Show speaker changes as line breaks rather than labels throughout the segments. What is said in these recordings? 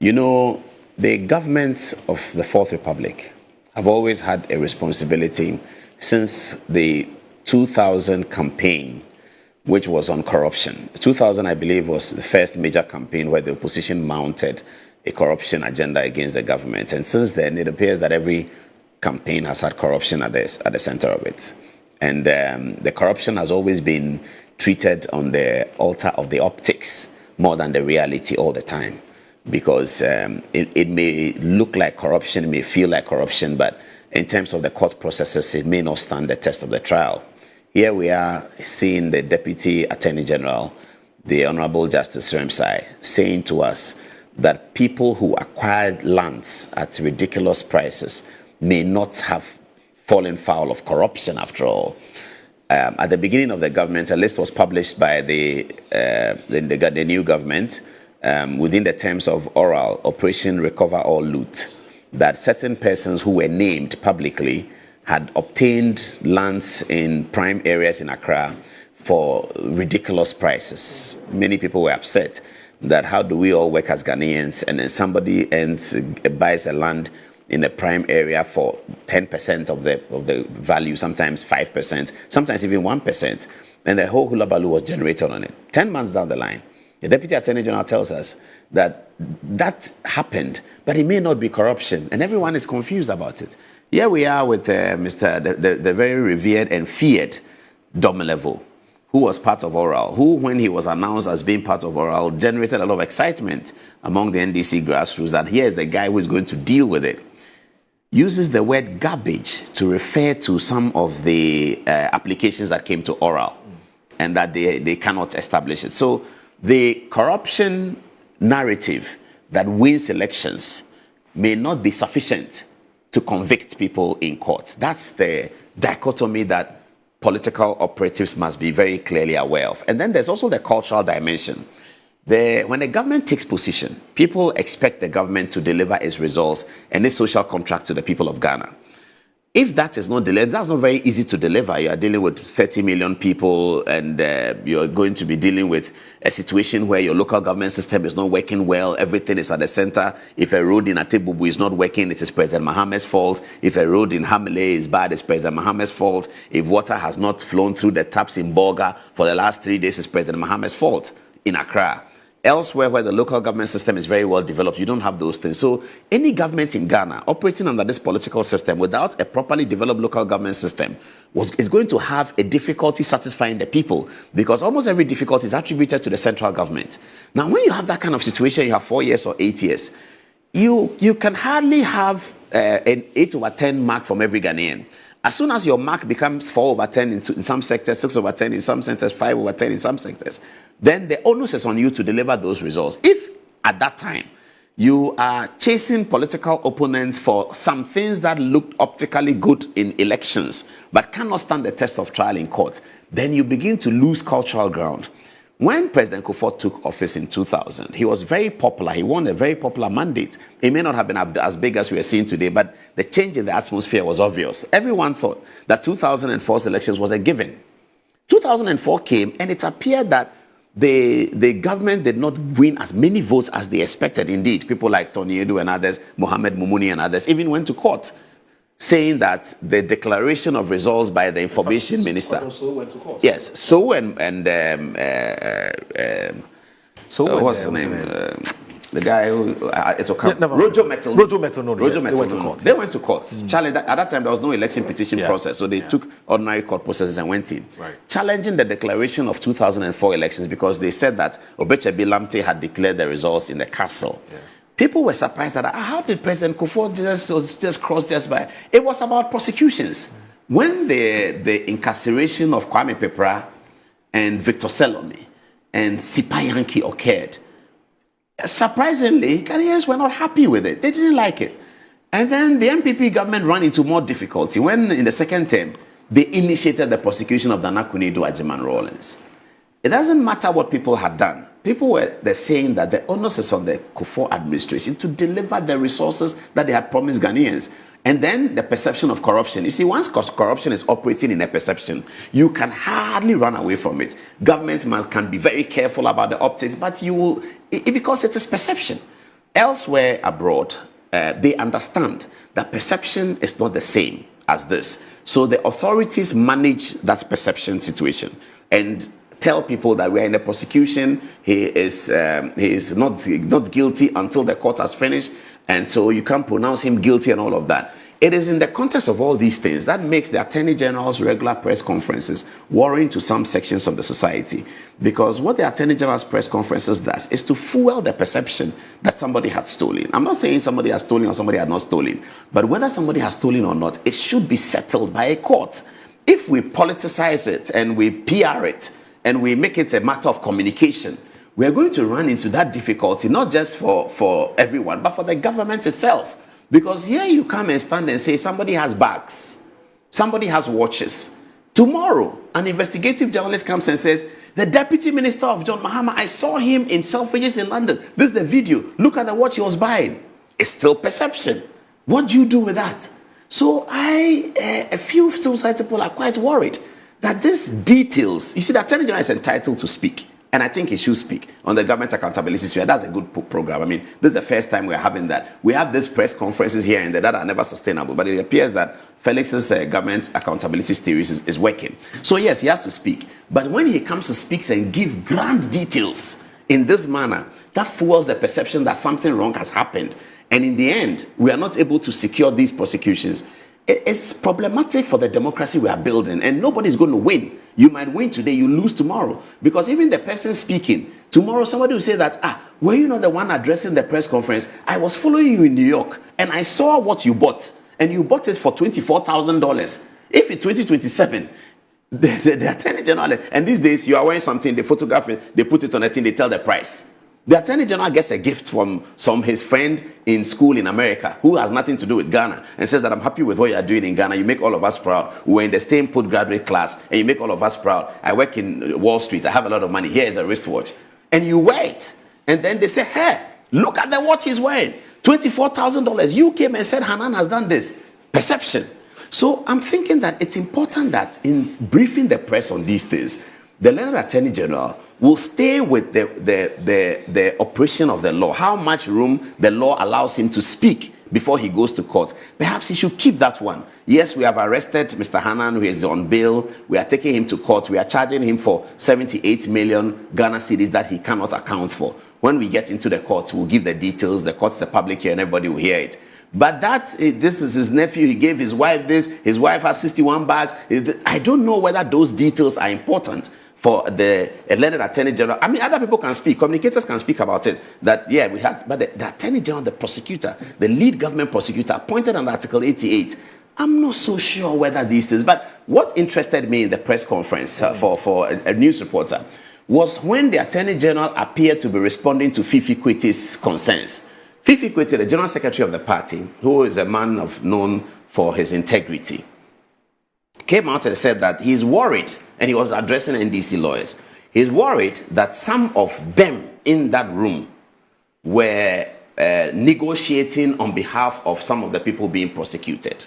You know, the governments of the Fourth Republic have always had a responsibility since the 2000 campaign, which was on corruption. 2000, I believe, was the first major campaign where the opposition mounted a corruption agenda against the government. And since then, it appears that every campaign has had corruption at the center of it. And the corruption has always been treated on the altar of the optics more than the reality all the time. Because it may look like corruption, it may feel like corruption, but in terms of the court processes, it may not stand the test of the trial. Here we are seeing the Deputy Attorney General, the Honorable Justice Remsai, saying to us that people who acquired lands at ridiculous prices may not have fallen foul of corruption after all. At the beginning of the government, a list was published by the new government within the terms of oral Operation Recover or Loot, that certain persons who were named publicly had obtained lands in prime areas in Accra for ridiculous prices. Many people were upset that how do we all work as Ghanaians and then somebody buys a land in the prime area for 10% of the value, sometimes 5%, sometimes even 1%. And the whole hula baloo was generated on it. 10 months down the line, the Deputy Attorney General tells us that that happened, but it may not be corruption, and everyone is confused about it. Here we are with the very revered and feared Domilevo, who was part of Oral, who, when he was announced as being part of Oral, generated a lot of excitement among the NDC grassroots that here is the guy who is going to deal with it. Uses the word garbage to refer to some of the applications that came to Oral, and that they cannot establish it. So the corruption narrative that wins elections may not be sufficient to convict people in court. That's the dichotomy that political operatives must be very clearly aware of. And then there's also the cultural dimension. When the government takes position, people expect the government to deliver its results and its social contract to the people of Ghana. If that is not delivered, that's not very easy to deliver. You are dealing with 30 million people, and you're going to be dealing with a situation where your local government system is not working well. Everything is at the center. If a road in Atebubu is not working, it is President Mahamad's fault. If a road in Hamile is bad, it's President Mahamad's fault. If water has not flown through the taps in Bolga for the last 3 days, it's President Mahamad's fault in Accra. Elsewhere, where the local government system is very well developed, you don't have those things. So any government in Ghana operating under this political system without a properly developed local government system is going to have a difficulty satisfying the people, because almost every difficulty is attributed to the central government. Now, when you have that kind of situation, you have 4 years or 8 years, you can hardly have an 8 over 10 mark from every Ghanaian. As soon as your mark becomes 4 over 10 in some sectors, 6 over 10 in some sectors, 5 over 10 in some sectors, then the onus is on you to deliver those results. If at that time you are chasing political opponents for some things that looked optically good in elections but cannot stand the test of trial in court, then you begin to lose cultural ground. When President Kufuor took office in 2000, he was very popular. He won a very popular mandate. It may not have been as big as we are seeing today, but the change in the atmosphere was obvious. Everyone thought that 2004's elections was a given. 2004 came, and it appeared that the government did not win as many votes as they expected. Indeed, people like Tony Edu and others, Mohamed Mumuni and others, even went to court, saying that the declaration of results by the information minister
also went to court.
Yes, so and what's his name? The guy who Rojo Metal. They went to court. They went to court. Challenge at that time there was no election petition process, so they took ordinary court processes and went in, challenging the declaration of 2004 elections because they said that Obeche Bilamte had declared the results in the castle. People were surprised that how did President Kufuor just cross just by? It was about prosecutions. When the incarceration of Kwame Pepra and Victor Selome and Sipayanki occurred, surprisingly, Ghanaians were not happy with it. They didn't like it. And then the MPP government ran into more difficulty when, in the second term, they initiated the prosecution of Nana Akufo-Addo and Agyeman Rawlings. It doesn't matter what people had done. People were saying that the onus is on the Kufuor administration to deliver the resources that they had promised Ghanaians. And then the perception of corruption. You see, once corruption is operating in a perception, you can hardly run away from it. Governments can be very careful about the optics, but because it is perception. Elsewhere abroad, they understand that perception is not the same as this. So the authorities manage that perception situation and tell people that we are in the prosecution. He is not guilty until the court has finished, and so you can't pronounce him guilty and all of that. It is in the context of all these things that makes the Attorney General's regular press conferences worrying to some sections of the society. Because what the Attorney General's press conferences does is to fuel the perception that somebody had stolen. I'm not saying somebody has stolen or somebody had not stolen, but whether somebody has stolen or not, it should be settled by a court. If we politicize it and we PR it and we make it a matter of communication, we are going to run into that difficulty, not just for everyone, but for the government itself. Because here you come and stand and say somebody has bags, somebody has watches. Tomorrow, an investigative journalist comes and says, the Deputy Minister of John Mahama, I saw him in Selfridges in London. This is the video. Look at the watch he was buying. It's still perception. What do you do with that? So a few civil society people are quite worried that these details, you see, the Attorney General is entitled to speak. And I think he should speak on the government accountability sphere. That's a good program. I mean, this is the first time we're having that. We have these press conferences here and there that are never sustainable. But it appears that Felix's government accountability series is working. So yes, he has to speak. But when he comes to speak and give grand details in this manner, that fuels the perception that something wrong has happened. And in the end, we are not able to secure these prosecutions. It's problematic for the democracy we are building, and nobody's going to win. You might win today, you lose tomorrow. Because even the person speaking, tomorrow somebody will say that, were you not the one addressing the press conference? I was following you in New York, and I saw what you bought, and you bought it for $24,000. If it's 2027, the Attorney General, and these days you are wearing something, they photograph it, they put it on a thing, they tell the price. The Attorney General gets a gift from his friend in school in America who has nothing to do with Ghana and says that I'm happy with what you are doing in Ghana. You make all of us proud. We're in the same postgraduate class and you make all of us proud. I work in Wall Street. I have a lot of money. Here is a wristwatch. And you wear it. And then they say, hey, look at the watch he's wearing. $24,000. You came and said Hanan has done this. Perception. So I'm thinking that it's important that in briefing the press on these things, the Learned Attorney General will stay with the operation of the law, how much room the law allows him to speak before he goes to court. Perhaps he should keep that one. Yes, we have arrested Mr. Hanan, who is on bail. We are taking him to court. We are charging him for 78 million Ghana cedis that he cannot account for. When we get into the court, we'll give the details. The court's the public here and everybody will hear it. But this is his nephew. He gave his wife this. His wife has 61 bags. I don't know whether those details are important for the Learned Attorney General. I mean, other people can speak. Communicators can speak about it. That, yeah, we have, but the Attorney General, the prosecutor, the lead government prosecutor, appointed under Article 88, I'm not so sure whether these things, but what interested me in the press conference for a news reporter was when the Attorney General appeared to be responding to Fifi Kweti's concerns. Fifi Kweti, the General Secretary of the party, who is a man known for his integrity, came out and said that he's worried, and he was addressing NDC lawyers. He's worried that some of them in that room were negotiating on behalf of some of the people being prosecuted,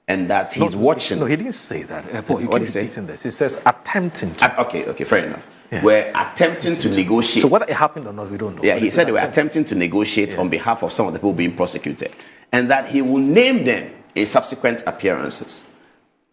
and that he's watching.
No, he didn't say that.
What did he say?
This. He says attempting to.
Okay, fair enough. Yes. We're attempting to negotiate.
So whether it happened or not, we don't know.
Yeah, he said they were attempting to negotiate on behalf of some of the people being prosecuted, and that he will name them in subsequent appearances.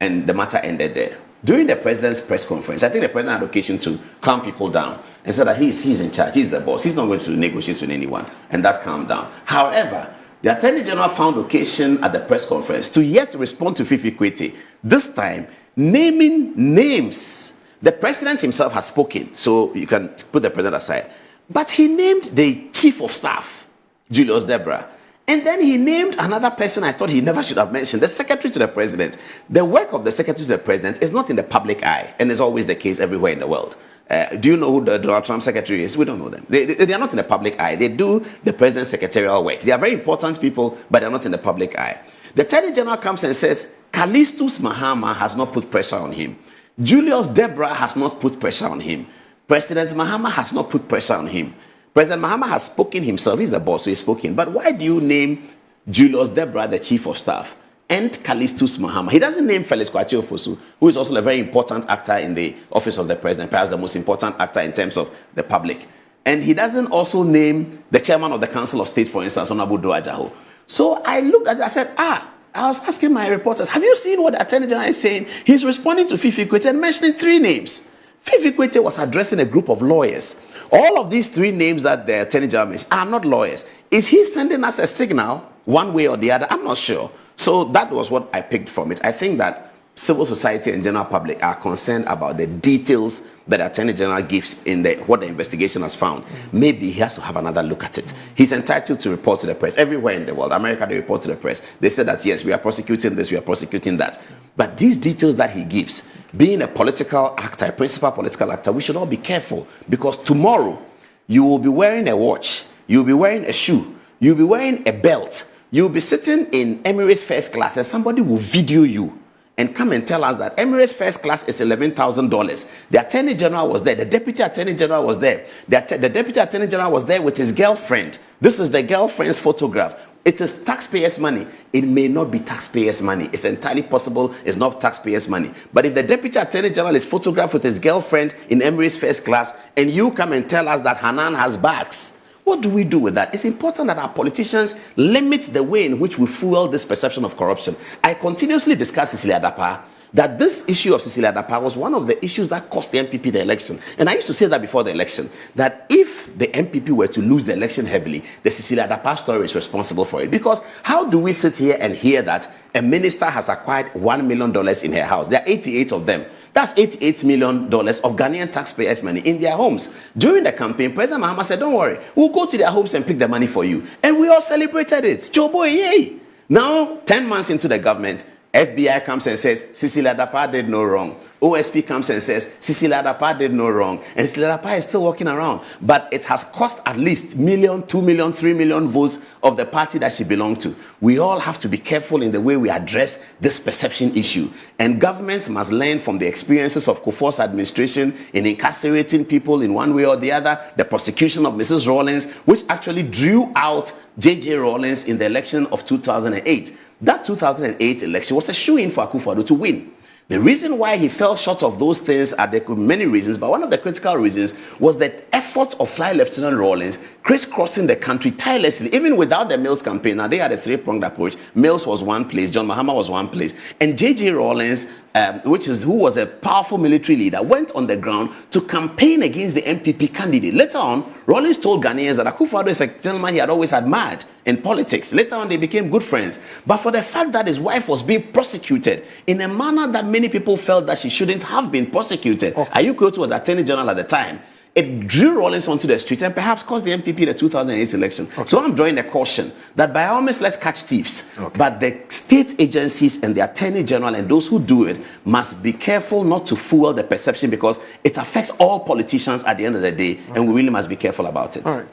And the matter ended there. During the president's press conference, I think the president had occasion to calm people down and said that he's in charge, he's the boss, he's not going to negotiate with anyone, and that calmed down. However, the Attorney General found occasion at the press conference to yet respond to Fifi Kweti, this time naming names. The president himself has spoken, so you can put the president aside. But he named the chief of staff, Julius Debra. And then he named another person I thought he never should have mentioned, the secretary to the president. The work of the secretary to the president is not in the public eye, and is always the case everywhere in the world. Do you know who the Donald Trump secretary is? We don't know them. They are not in the public eye. They do the president's secretarial work. They are very important people, but they're not in the public eye. The Attorney General comes and says, Callistus Mahama has not put pressure on him. Julius Debra has not put pressure on him. President Mahama has not put pressure on him. President Mahama has spoken himself. He's the boss, so he's spoken. But why do you name Julius Debra the chief of staff and Callistus Mahama? He doesn't name Felix Kwati Ofosu, who is also a very important actor in the office of the president, perhaps the most important actor in terms of the public. And he doesn't also name the chairman of the Council of State, for instance, Honorable Adom-Otchere. So I looked at it, I said, I was asking my reporters, have you seen what the Attorney General is saying? He's responding to Fifi Kwete and mentioning 3 names. Fifi Kwete was addressing a group of lawyers. All of these 3 names that the Attorney General mentioned are not lawyers. Is he sending us a signal one way or the other? I'm not sure. So that was what I picked from it. I think that civil society and general public are concerned about the details that the Attorney General gives in what the investigation has found. Maybe he has to have another look at it. He's entitled to report to the press. Everywhere in the world, America, they report to the press. They say that, yes, we are prosecuting this, we are prosecuting that. But these details that he gives, being a political actor, a principal political actor, we should all be careful, because tomorrow you will be wearing a watch, you'll be wearing a shoe, you'll be wearing a belt, you'll be sitting in Emirates first class, and somebody will video you and come and tell us that Emirates first class is $11,000. The Attorney General was there. The Deputy Attorney General was there. The Deputy Attorney General was there with his girlfriend. This is the girlfriend's photograph. It is taxpayers' money. It may not be taxpayers' money. It's entirely possible it's not taxpayers' money. But if the Deputy Attorney General is photographed with his girlfriend in Emirates first class, and you come and tell us that Hanan has bags, what do we do with that? It's important that our politicians limit the way in which we fuel this perception of corruption. I continuously discuss Cecilia Dapaah, that this issue of Cecilia Dapaah was one of the issues that cost the MPP the election. And I used to say that before the election, that if the MPP were to lose the election heavily, the Cecilia Dapaah story is responsible for it. Because how do we sit here and hear that a minister has acquired $1 million in her house? There are 88 of them. That's $88 million of Ghanaian taxpayers' money in their homes. During the campaign, President Mahama said, don't worry, we'll go to their homes and pick the money for you. And we all celebrated it. Chobo, yay! Now, 10 months into the government, FBI comes and says, Cecilia Dapaah did no wrong. OSP comes and says, Cecilia Dapaah did no wrong. And Cecilia Dapaah is still walking around. But it has cost at least million, 2 million, 3 million votes of the party that she belonged to. We all have to be careful in the way we address this perception issue. And governments must learn from the experiences of Kufuor's administration in incarcerating people in one way or the other, the prosecution of Mrs. Rawlings, which actually drew out J.J. Rawlings in the election of 2008. That 2008 election was a shoo-in for Akufo-Addo to win. The reason why he fell short of those things are there could be many reasons, but one of the critical reasons was the efforts of Fly Lieutenant Rawlings crisscrossing the country tirelessly, even without the Mills campaign. Now, they had a 3-pronged approach. Mills was one place, John Mahama was one place, and J.J. Rawlings, who was a powerful military leader, went on the ground to campaign against the MPP candidate. Later on, Rawlings told Ghanaians that Akufo-Addo is a gentleman he had always admired in politics. Later on, they became good friends. But for the fact that his wife was being prosecuted in a manner that many people felt that she shouldn't have been prosecuted, Ayuko was the Attorney General at the time, it drew Rawlings onto the street and perhaps cost the MPP the 2008 election. So I'm drawing a caution that by all means, let's catch thieves. But the state agencies and the Attorney General and those who do it must be careful not to fuel the perception, because it affects all politicians at the end of the day, and we really must be careful about it.